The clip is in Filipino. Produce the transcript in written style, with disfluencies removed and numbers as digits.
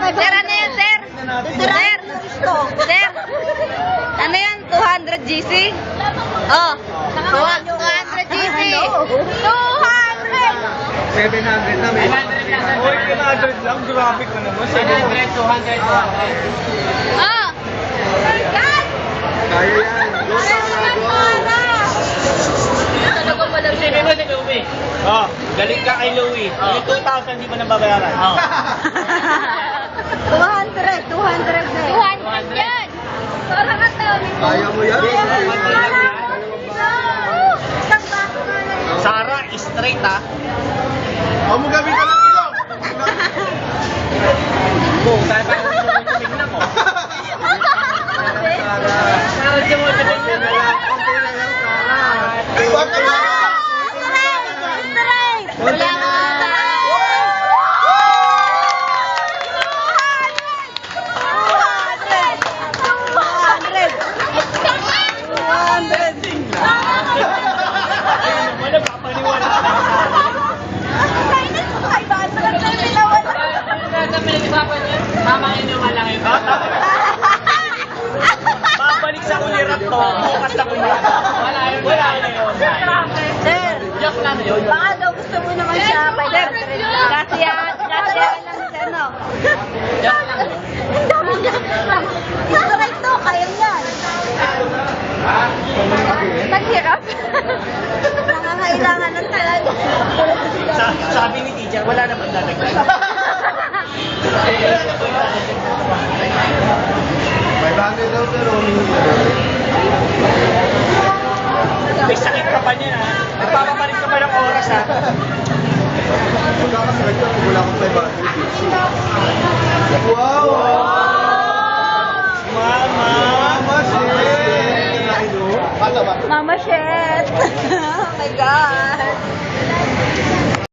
Sir, ano yan, sir? Sir, sir, ano yan, 200 GC? Oh, 200 GC. 200! 700 na may. Oy, 100 lang. Grabe ka naman. 700, 200, 200. Oh! God! Kaya yan. Go, Tara, go. Talaga pala. Sabi mo si Louie. Oh, galing ka kay Louie. Yung 2,000 di mo nababayaran. Oh. 200 yan! Parang ang dami mo. Kaya mo yan. Sara, straight ha. Mo gabi ka ng ilong. Bo, tayo pa tumignan mo. Sara, di mo tumignan mo. Baka na. Wala ka. Wala pa paniwala. Tama yun yung malaki. Babalik sa kulirat to, bukas sa kulirat. Wala yun. Sir, Joke lang yun. baka daw gusto mo naman siya 500 lang. Kasi yan lang sir, no? Joke lang yun. Ang dami niya. Strike to, kaya yan. Naghirap. Nangangailangan ng talaga. Sabi ni teacher, wala naman lalagyan. 500 daw pero May sakit ka pa niya ha. Nagpapapalit ka pa ng oras ha. magkakasakit ka kung wala kang 500. Wow! Mama! Mama, shit! Mama Chef. Oh my God.